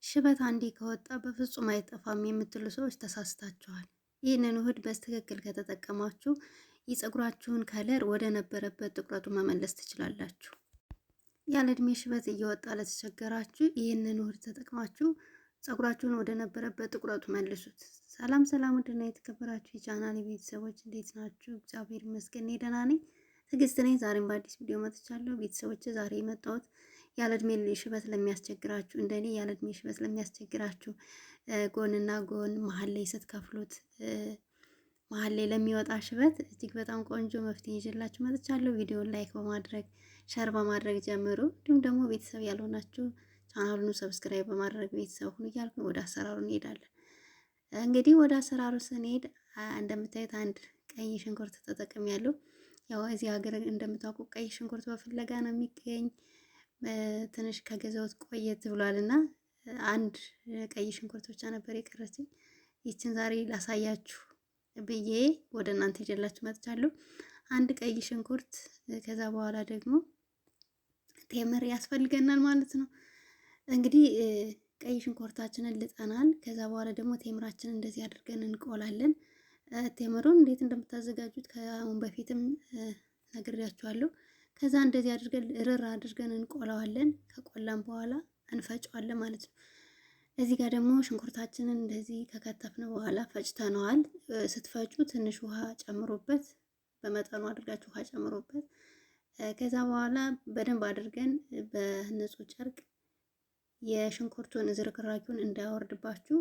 ሽበት አንዴ ከወጣ በፍጹም አይጠፋም የምትሉ ሰዎች ተሳስታችኋል። ይህንን ውህድ በትክክል ከተጠቀማችሁ የፀጉራችሁን ከለር ወደ ነበረበት ጥቁረቱ መመለስ ትችላላችሁ። ያለ እድሜ ሽበት እየወጣ ለተቸገራችሁ ይህንን ውህድ ተጠቅማችሁ ፀጉራችሁን ወደ ነበረበት ጥቁረቱ መልሱት። ሰላም ሰላም፣ ውድና የተከበራችሁ የቻናሌ ቤተሰቦች እንዴት ናችሁ? እግዚአብሔር ይመስገን ደህና ነኝ። ትዕግስት ነኝ። ዛሬም በአዲስ ቪዲዮ መጥቻለሁ። ቤተሰቦች ዛሬ የመጣሁት ያለ እድሜ ሽበት ለሚያስቸግራችሁ እንደኔ ያለ እድሜ ሽበት ለሚያስቸግራችሁ ጎንና ጎን መሀል ላይ ስትከፍሉት መሀል ላይ ለሚወጣ ሽበት እጅግ በጣም ቆንጆ መፍትሄ ይዤላችሁ መጥቻለሁ። ቪዲዮውን ላይክ በማድረግ ሸር በማድረግ ጀምሩ። እንዲሁም ደግሞ ቤተሰብ ያልሆናችሁ ቻናሉን ሰብስክራይብ በማድረግ ቤተሰብ ሁኑ እያልኩ ወደ አሰራሩ እንሄዳለን። እንግዲህ ወደ አሰራሩ ስንሄድ እንደምታዩት አንድ ቀይ ሽንኩርት ተጠቅሜያለሁ። ያው እዚህ ሀገር እንደምታውቁ ቀይ ሽንኩርት በፍለጋ ነው የሚገኝ። ትንሽ ከገዛሁት ቆየት ብሏልና አንድ ቀይ ሽንኩርት ብቻ ነበር የቀረችኝ። ይችን ዛሬ ላሳያችሁ ብዬ ወደ እናንተ ይዤላችሁ መጥቻለሁ። አንድ ቀይ ሽንኩርት፣ ከዛ በኋላ ደግሞ ቴምር ያስፈልገናል ማለት ነው። እንግዲህ ቀይ ሽንኩርታችንን ልጠናል። ከዛ በኋላ ደግሞ ቴምራችንን እንደዚህ አድርገን እንቆላለን። ቴምሩን እንዴት እንደምታዘጋጁት ከአሁን በፊትም ነግሬያችኋለሁ። ከዛ እንደዚህ አድርገን ርር አድርገን እንቆላዋለን። ከቆላን በኋላ እንፈጨዋለን ማለት ነው። እዚህ ጋር ደግሞ ሽንኩርታችንን እንደዚህ ከከተፍን በኋላ ፈጭተነዋል። ስትፈጩ ትንሽ ውሃ ጨምሮበት፣ በመጠኑ አድርጋችሁ ውሃ ጨምሮበት፣ ከዛ በኋላ በደንብ አድርገን በንጹህ ጨርቅ የሽንኩርቱን ዝርክራኪውን እንዳያወርድባችሁ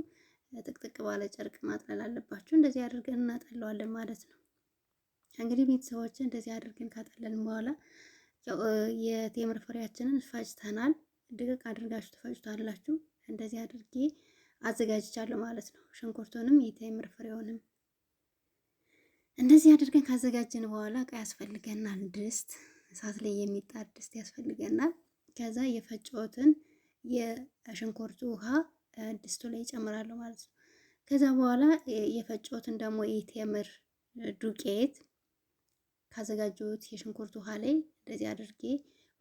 ጥቅጥቅ ባለ ጨርቅ ማጥለል አለባችሁ። እንደዚህ አድርገን እናጠለዋለን ማለት ነው። እንግዲህ ቤተሰቦች እንደዚህ አድርገን ካጠለልን በኋላ የቴምር ፍሬያችንን ፈጭተናል። ድቅቅ አድርጋችሁ ትፈጩታላችሁ። እንደዚህ አድርጌ አዘጋጅቻለሁ ማለት ነው። ሽንኩርቱንም የቴምር ፍሬውንም እንደዚህ አድርገን ካዘጋጀን በኋላ እቃ ያስፈልገናል። ድስት፣ እሳት ላይ የሚጣድ ድስት ያስፈልገናል። ከዛ የፈጨሁትን የሽንኩርቱ ውሃ ድስቱ ላይ እጨምራለሁ ማለት ነው። ከዛ በኋላ የፈጨሁትን ደግሞ የቴምር ዱቄት ካዘጋጀሁት የሽንኩርት ውሃ ላይ እንደዚህ አድርጌ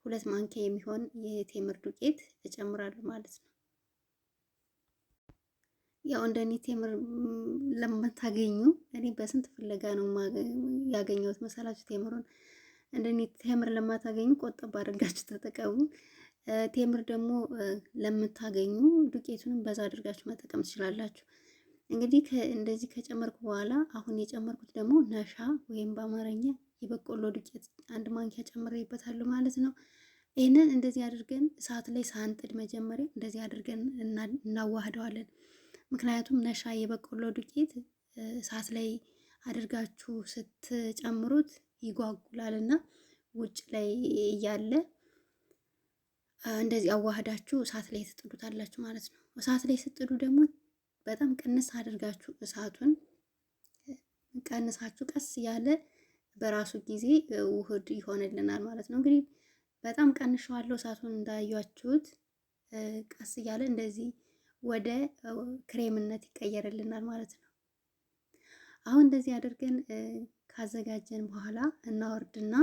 2 ማንኪያ የሚሆን የቴምር ዱቄት እጨምራለሁ ማለት ነው። ያው እንደኔ ቴምር ለማታገኙ እኔ በስንት ፍለጋ ነው ያገኘሁት መሰላችሁ ቴምሩን። እንደኔ ቴምር ለማታገኙ ቆጠብ አድርጋችሁ ተጠቀሙ። ቴምር ደግሞ ለምታገኙ ዱቄቱንም በዛ አድርጋችሁ መጠቀም ትችላላችሁ። እንግዲህ እንደዚህ ከጨመርኩ በኋላ አሁን የጨመርኩት ደግሞ ነሻ ወይም በአማርኛ የበቆሎ ዱቄት 1 ማንኪያ ጨምሬበታለሁ ማለት ነው። ይህንን እንደዚህ አድርገን እሳት ላይ ሳንጥድ መጀመሪያ እንደዚህ አድርገን እናዋህደዋለን። ምክንያቱም ነሻ የበቆሎ ዱቄት እሳት ላይ አድርጋችሁ ስትጨምሩት ይጓጉላልና ውጭ ላይ እያለ እንደዚህ አዋህዳችሁ እሳት ላይ ትጥዱታላችሁ ማለት ነው። እሳት ላይ ስትጥዱ ደግሞ በጣም ቅንስ አድርጋችሁ እሳቱን ቀንሳችሁ ቀስ ያለ በራሱ ጊዜ ውህድ ይሆንልናል ማለት ነው። እንግዲህ በጣም ቀንሸዋለሁ እሳቱን እንዳያችሁት፣ ቀስ እያለ እንደዚህ ወደ ክሬምነት ይቀየርልናል ማለት ነው። አሁን እንደዚህ አድርገን ካዘጋጀን በኋላ እናወርድና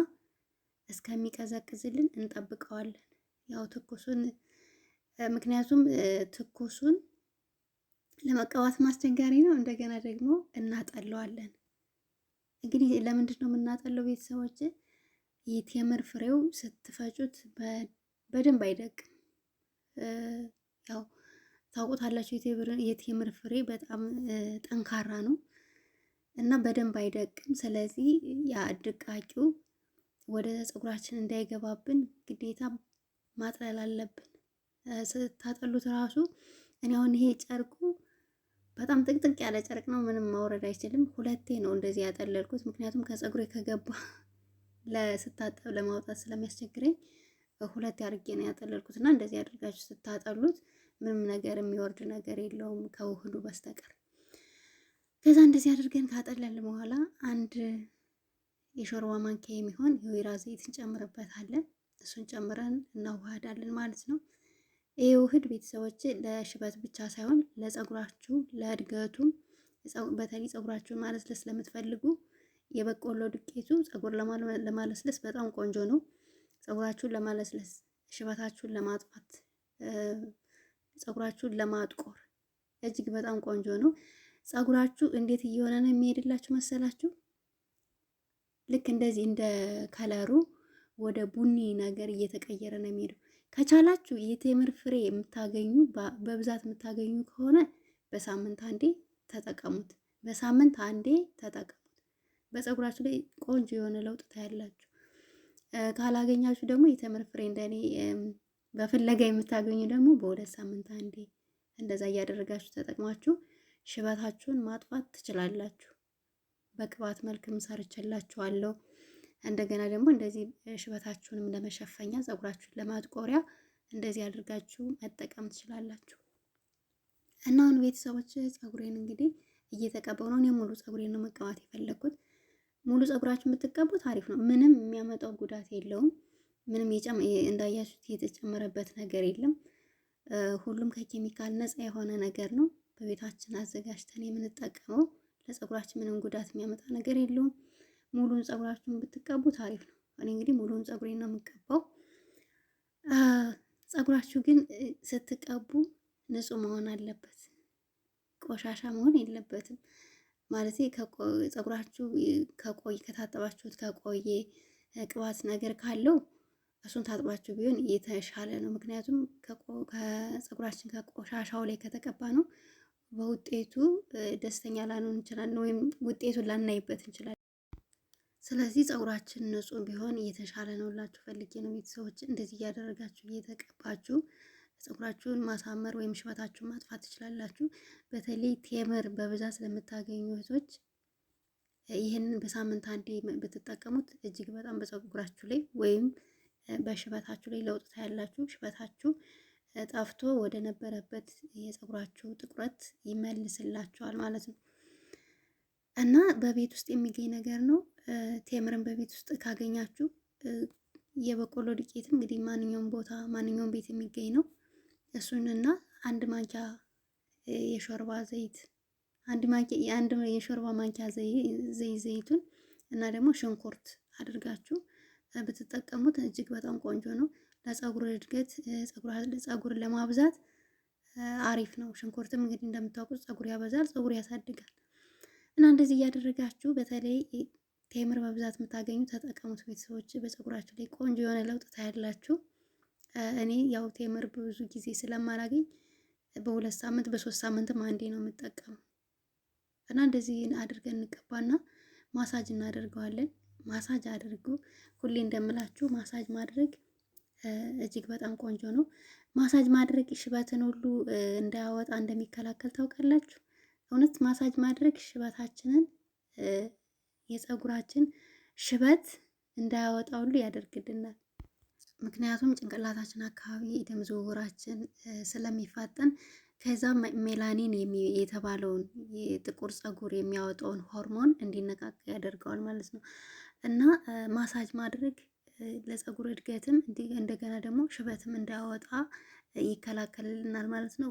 እስከሚቀዘቅዝልን እንጠብቀዋለን። ያው ትኩሱን፣ ምክንያቱም ትኩሱን ለመቀባት ማስቸጋሪ ነው። እንደገና ደግሞ እናጠለዋለን። እንግዲህ ለምንድን ነው የምናጠለው ቤተሰቦች? የቴምር ፍሬው ስትፈጩት በደንብ አይደቅም። ያው ታውቁታላችሁ፣ የቴምር ፍሬ በጣም ጠንካራ ነው እና በደንብ አይደቅም። ስለዚህ ያ ድቃቂው ወደ ፀጉራችን እንዳይገባብን ግዴታ ማጥለል አለብን። ስታጠሉት ራሱ እኔ አሁን ይሄ ጨርቁ በጣም ጥቅጥቅ ያለ ጨርቅ ነው፣ ምንም ማውረድ አይችልም። 2ቴ ነው እንደዚህ ያጠለልኩት፣ ምክንያቱም ከፀጉሬ ከገባ ለስታጠብ ለማውጣት ስለሚያስቸግረኝ 2ቴ አድርጌ ነው ያጠለልኩት። እና እንደዚህ አድርጋችሁ ስታጠሉት ምንም ነገር የሚወርድ ነገር የለውም ከውህዱ በስተቀር። ከዛ እንደዚህ አድርገን ካጠለልን በኋላ አንድ የሾርባ ማንኪያ የሚሆን የወይራ ዘይት እንጨምርበታለን። እሱን ጨምረን እናዋህዳለን ማለት ነው። ይህ ውህድ ቤተሰቦች ለሽበት ብቻ ሳይሆን ለፀጉራችሁ ለእድገቱም፣ በተለይ ፀጉራችሁን ማለስለስ ለምትፈልጉ የበቆሎ ዱቄቱ ፀጉር ለማለስለስ በጣም ቆንጆ ነው። ፀጉራችሁን ለማለስለስ፣ ሽበታችሁን ለማጥፋት ፀጉራችሁን ለማጥቆር እጅግ በጣም ቆንጆ ነው። ፀጉራችሁ እንዴት እየሆነ ነው የሚሄድላችሁ መሰላችሁ? ልክ እንደዚህ እንደ ከለሩ ወደ ቡኒ ነገር እየተቀየረ ነው የሚሄደው። ከቻላችሁ የቴምር ፍሬ የምታገኙ በብዛት የምታገኙ ከሆነ በሳምንት አንዴ ተጠቀሙት። በሳምንት አንዴ ተጠቀሙት። በፀጉራችሁ ላይ ቆንጆ የሆነ ለውጥ ታያላችሁ። ካላገኛችሁ ደግሞ የቴምር ፍሬ እንደኔ በፍለጋ የምታገኙ ደግሞ በሁለት ሳምንት አንዴ እንደዛ እያደረጋችሁ ተጠቅማችሁ ሽበታችሁን ማጥፋት ትችላላችሁ። በቅባት መልክም ሰርቼላችኋለሁ። እንደገና ደግሞ እንደዚህ ሽበታችሁንም ለመሸፈኛ ፀጉራችሁን ለማጥቆሪያ እንደዚህ አድርጋችሁ መጠቀም ትችላላችሁ። እና አሁን ቤተሰቦች ፀጉሬን እንግዲህ እየተቀባው ነው። እኔ ሙሉ ፀጉሬን ነው መቀባት የፈለኩት። ሙሉ ፀጉራችሁን የምትቀቡት አሪፍ ነው። ምንም የሚያመጣው ጉዳት የለውም። ምንም እንዳያችሁት የተጨመረበት ነገር የለም። ሁሉም ከኬሚካል ነፃ የሆነ ነገር ነው። በቤታችን አዘጋጅተን የምንጠቀመው ለፀጉራችን ምንም ጉዳት የሚያመጣ ነገር የለውም። ሙሉን ፀጉራችሁን ብትቀቡት አሪፍ ነው። እኔ እንግዲህ ሙሉን ፀጉሬን ነው የምቀባው። ፀጉራችሁ ግን ስትቀቡ ንጹህ መሆን አለበት። ቆሻሻ መሆን የለበትም። ማለት ፀጉራችሁ ከታጠባችሁት ከቆየ ቅባት ነገር ካለው እሱን ታጥባችሁ ቢሆን የተሻለ ነው። ምክንያቱም ከፀጉራችን ከቆሻሻው ላይ ከተቀባ ነው በውጤቱ ደስተኛ ላንሆን እንችላለን፣ ወይም ውጤቱን ላናይበት እንችላለን። ስለዚህ ፀጉራችን ንጹህ ቢሆን እየተሻለ ነው ላችሁ ፈልጌ ነው። ቤተሰቦች እንደዚህ እያደረጋችሁ እየተቀባችሁ ፀጉራችሁን ማሳመር ወይም ሽበታችሁን ማጥፋት ትችላላችሁ። በተለይ ቴምር በብዛት ስለምታገኙ እህቶች ይህንን በሳምንት አንዴ ብትጠቀሙት እጅግ በጣም በፀጉራችሁ ላይ ወይም በሽበታችሁ ላይ ለውጥ ታያላችሁ። ሽበታችሁ ጠፍቶ ወደ ነበረበት የፀጉራችሁ ጥቁረት ይመልስላችኋል ማለት ነው። እና በቤት ውስጥ የሚገኝ ነገር ነው። ቴምርን በቤት ውስጥ ካገኛችሁ የበቆሎ ዱቄትም እንግዲህ ማንኛውም ቦታ ማንኛውም ቤት የሚገኝ ነው። እሱንና አንድ ማንኪያ የሾርባ ዘይት አንድ የሾርባ ማንኪያ ዘይቱን እና ደግሞ ሽንኩርት አድርጋችሁ ብትጠቀሙት እጅግ በጣም ቆንጆ ነው። ለፀጉር እድገት ፀጉር ለማብዛት አሪፍ ነው። ሽንኩርትም እንግዲህ እንደምታውቁት ፀጉር ያበዛል፣ ፀጉር ያሳድጋል። እና እንደዚህ እያደረጋችሁ በተለይ ቴምር በብዛት የምታገኙ ተጠቀሙት ቤተሰቦች። በፀጉራችሁ ላይ ቆንጆ የሆነ ለውጥ ታያላችሁ። እኔ ያው ቴምር ብዙ ጊዜ ስለማላገኝ በሁለት ሳምንት በሶስት ሳምንትም አንዴ ነው የምጠቀመው። እና እንደዚህ አድርገን እንቀባና ማሳጅ እናደርገዋለን። ማሳጅ አድርጉ። ሁሌ እንደምላችሁ ማሳጅ ማድረግ እጅግ በጣም ቆንጆ ነው። ማሳጅ ማድረግ ሽበትን ሁሉ እንዳያወጣ እንደሚከላከል ታውቃላችሁ። እውነት ማሳጅ ማድረግ ሽበታችንን የፀጉራችን ሽበት እንዳያወጣ ሁሉ ያደርግልናል። ምክንያቱም ጭንቅላታችን አካባቢ የደም ዝውውራችን ስለሚፋጠን ከዛ ሜላኒን የተባለውን የጥቁር ፀጉር የሚያወጣውን ሆርሞን እንዲነቃቃ ያደርገዋል ማለት ነው። እና ማሳጅ ማድረግ ለፀጉር እድገትም እንደገና ደግሞ ሽበትም እንዳያወጣ ይከላከልልናል ማለት ነው።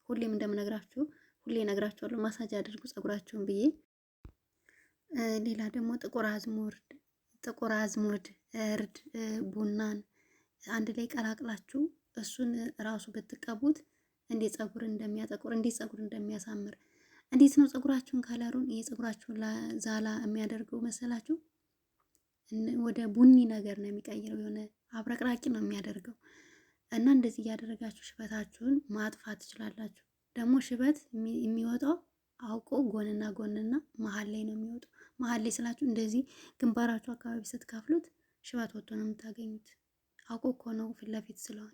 ሁሌም እንደምነግራችሁ ሁሌ እነግራችኋለሁ ማሳጅ አድርጉ ፀጉራችሁን ብዬ። ሌላ ደግሞ ጥቁር አዝሙድ፣ እርድ፣ ቡናን አንድ ላይ ቀላቅላችሁ እሱን ራሱ ብትቀቡት እንዴት ፀጉር እንደሚያጠቁር እንዴት ፀጉር እንደሚያሳምር እንዴት ነው ፀጉራችሁን ከለሩን የፀጉራችሁን ዛላ የሚያደርገው መሰላችሁ? ወደ ቡኒ ነገር ነው የሚቀይረው፣ የሆነ አብረቅራቂ ነው የሚያደርገው። እና እንደዚህ እያደረጋችሁ ሽበታችሁን ማጥፋት ትችላላችሁ። ደግሞ ሽበት የሚወጣው አውቆ ጎንና መሀል ላይ ነው የሚወጣው። መሀል ላይ ስላችሁ እንደዚህ ግንባራችሁ አካባቢ ስትከፍሉት ሽበት ወጥቶ ነው የምታገኙት። አውቆ እኮ ነው ፊት ለፊት ስለሆነ።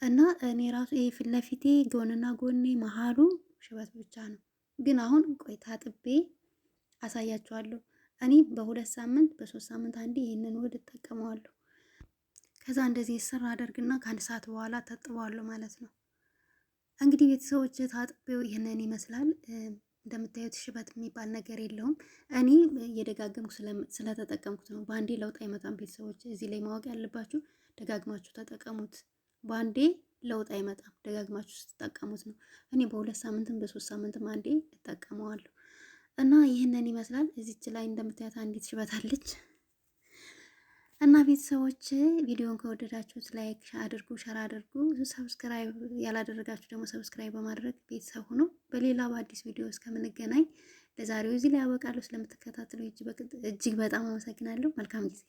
እና እኔ ራሱ ይሄ ፊት ለፊቴ ጎንና ጎኔ መሀሉ ሽበት ብቻ ነው። ግን አሁን ቆይ ታጥቤ አሳያችኋለሁ። እኔ በሁለት ሳምንት በሶስት ሳምንት አንዴ ይህንን ውህድ እጠቀመዋለሁ። ከዛ እንደዚህ ስራ አደርግና ከአንድ ሰዓት በኋላ ታጥበዋለሁ ማለት ነው። እንግዲህ ቤተሰቦች ታጥቤው ይህንን ይመስላል። እንደምታዩት ሽበት የሚባል ነገር የለውም። እኔ እየደጋገምኩ ስለተጠቀምኩት ነው። በአንዴ ለውጥ አይመጣም ቤተሰቦች። እዚህ ላይ ማወቅ ያለባችሁ ደጋግማችሁ ተጠቀሙት። በአንዴ ለውጥ አይመጣም፣ ደጋግማችሁ ስትጠቀሙት ነው። እኔ በሁለት ሳምንትም በሶስት ሳምንትም አንዴ እጠቀመዋለሁ። እና ይህንን ይመስላል። እዚች ላይ እንደምታዩት አንዲት ሽበት አለች። እና ቤተሰቦች ቪዲዮን ከወደዳችሁት ላይክ አድርጉ፣ ሸር አድርጉ። ሰብስክራይብ ያላደረጋችሁ ደግሞ ሰብስክራይብ በማድረግ ቤተሰብ ሁኑ። በሌላ በአዲስ ቪዲዮ እስከምንገናኝ ለዛሬው እዚህ ላይ ያበቃለሁ። ስለምትከታተሉ እጅግ በጣም አመሰግናለሁ። መልካም ጊዜ